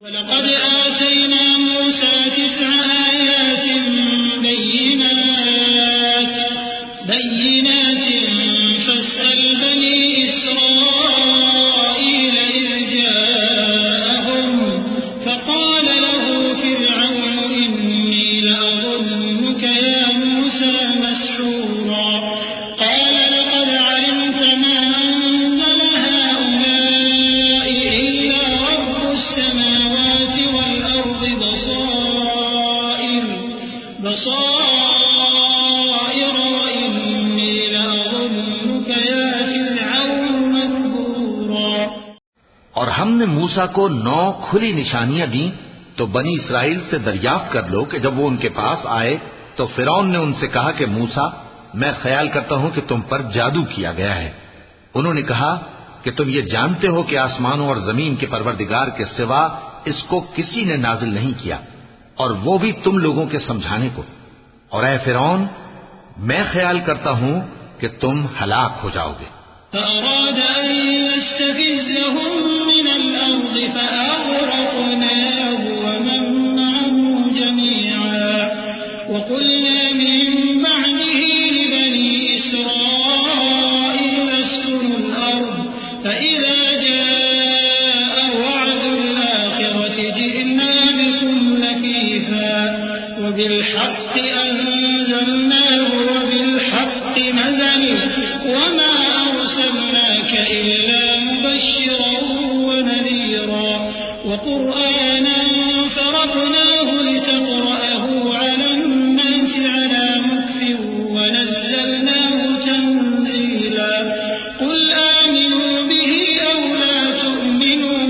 وَلَقَدْ آتَيْنَا مُوسَى 9 آيَاتٍ بَيِّنَاتٍ فَاسْأَلْ بَنِي إِسْرَائِيلَ إِذْ جَاءَهُمْ فَقَالَ لَهُ فِرْعَوْنُ إِنِّي لَأَظُنُّكَ يَا مُوسَى مَسْحُورًا قَالَ لَقَدْ عَلِمْتَ مَا أَنزَلَ هَٰؤُلَاءِ إِلَّا رَبُّ السَّمَاوَاتِ وَالْأَرْضِ بَصَائِرَ وَإِنِّي لَأَظُنُّكَ يَا فِرْعَوْنُ مَثْبُورًا۔ اور ہم نے موسیٰ کو 9 کھلی نشانیاں دیں تو بنی اسرائیل سے دریافت کر لو کہ جب وہ ان کے پاس آئے تو فرعون نے ان سے کہا کہ موسیٰ میں خیال کرتا ہوں کہ تم پر جادو کیا گیا ہے۔ انہوں نے کہا کہ تم یہ جانتے ہو کہ آسمانوں اور زمین کے پروردگار کے سوا اس کو کسی نے نازل نہیں کیا، اور وہ بھی تم لوگوں کے سمجھانے کو، اور اے فرعون میں خیال کرتا ہوں کہ تم ہلاک ہو جاؤ گے۔ فأراد أن يستفزهم من الأرض فأغرقناه ومن معه جميعا وقلنا من بعده لبني إسرائيل اسكنوا الأرض فإذا جاء وعد الآخرة جئنا بكم لفيفا وبالحق أنزلناه وبالحق نزل وما أرسلناك إلا مبشرا ونذيرا وقرآنا فرقناه لتقرأه على الناس على مكث ونزلناه تنزيلا قل آمنوا به أو لا تؤمنوا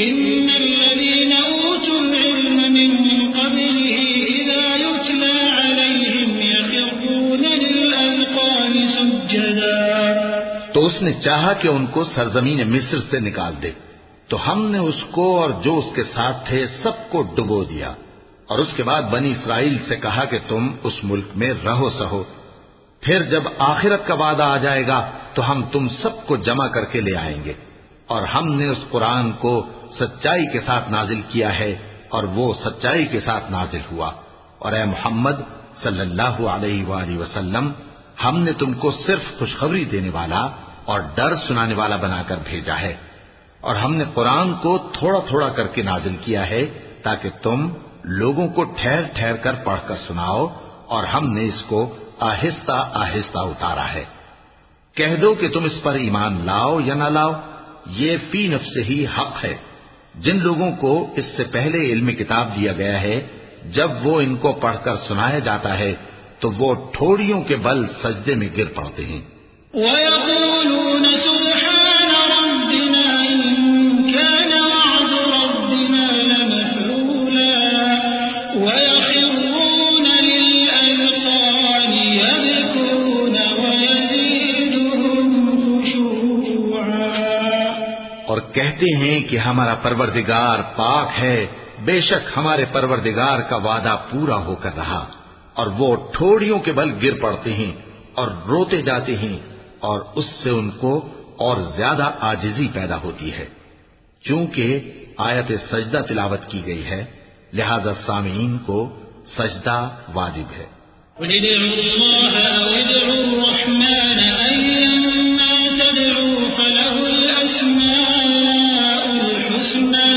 إن الذين أوتوا العلم من قبله إذا يتلى عليهم يخرون للأذقان سجدا۔ تو اس نے چاہا کہ ان کو سرزمین مصر سے نکال دے، تو ہم نے اس کو اور جو اس کے ساتھ تھے سب کو ڈبو دیا، اور اس کے بعد بنی اسرائیل سے کہا کہ تم اس ملک میں رہو سہو، پھر جب آخرت کا وعدہ آ جائے گا تو ہم تم سب کو جمع کر کے لے آئیں گے۔ اور ہم نے اس قرآن کو سچائی کے ساتھ نازل کیا ہے اور وہ سچائی کے ساتھ نازل ہوا، اور اے محمد صلی اللہ علیہ وآلہ وسلم ہم نے تم کو صرف خوشخبری دینے والا اور ڈر سنانے والا بنا کر بھیجا ہے، اور ہم نے قرآن کو تھوڑا تھوڑا کر کے نازل کیا ہے تاکہ تم لوگوں کو ٹھہر ٹھہر کر پڑھ کر سناؤ، اور ہم نے اس کو آہستہ آہستہ اتارا ہے۔ کہہ دو کہ تم اس پر ایمان لاؤ یا نہ لاؤ، یہ فی نفسہ ہی حق ہے۔ جن لوگوں کو اس سے پہلے علم کتاب دیا گیا ہے جب وہ ان کو پڑھ کر سنایا جاتا ہے تو وہ ٹھوڑیوں کے بل سجدے میں گر پڑتے ہیں۔ وَيَقُولُونَ سُبْحَانَ رَبِّنَا إِن كَانَ وَعْدُ رَبِّنَا لَمَفْعُولًا وَيَخِرُّونَ لِلْأَذْقَانِ يَبْكُونَ وَيَزِيدُهُمْ خُشُوعًا۔ اور کہتے ہیں کہ ہمارا پروردگار پاک ہے، بے شک ہمارے پروردگار کا وعدہ پورا ہو کر رہا، اور وہ ٹھوڑیوں کے بل گر پڑتے ہیں اور روتے جاتے ہیں، اور اس سے ان کو اور زیادہ عاجزی پیدا ہوتی ہے۔ چونکہ آیت سجدہ تلاوت کی گئی ہے لہذا سامعین کو سجدہ واجب ہے۔ قُلِ ادْعُوا اللَّهَ أَوِ ادْعُوا الرَّحْمَٰنَ أَيًّمَّا تَدْعُوا فَلَهُ الْأَسْمَاءُ الْحُسْنَىٰ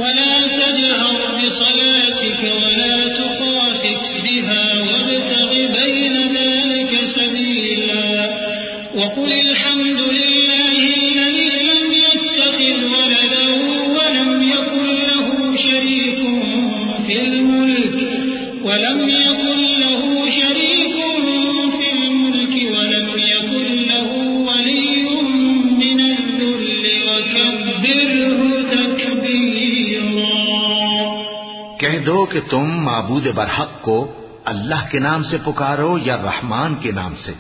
وَلَا تَجْهَرْ بِصَلَاتِكَ وَلَا تُخَافِتْ بِهَا وَابْتَغِ بَيْنَ ذَٰلِكَ سَبِيلًا وَقُلِ الْحَمْدُ لِلَّهِ الَّذِي لَمْ يَتَّخِذْ وَلَدًا وَلَمْ يَكُن لَّهُ شَرِيكٌ فِي الْمُلْكِ وَلَمْ يَكُن لَّهُ وَلِيٌّ مِّنَ الذُّلِّ وَكَبِّرْهُ تَكْبِيرًا۔ کہہ دو کہ تم معبود برحق کو اللہ کے نام سے پکارو یا رحمان کے نام سے،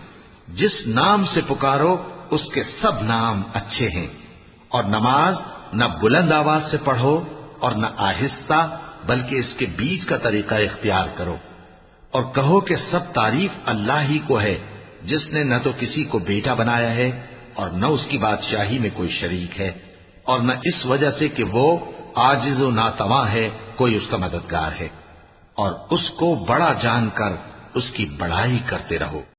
جس نام سے پکارو اس کے سب نام اچھے ہیں، اور نماز نہ بلند آواز سے پڑھو اور نہ آہستہ، بلکہ اس کے بیچ کا طریقہ اختیار کرو، اور کہو کہ سب تعریف اللہ ہی کو ہے جس نے نہ تو کسی کو بیٹا بنایا ہے اور نہ اس کی بادشاہی میں کوئی شریک ہے، اور نہ اس وجہ سے کہ وہ عاجز و ناتواں ہے، کوئی اس کا مددگار ہے، اور اس کو بڑا جان کر اس کی بڑائی کرتے رہو۔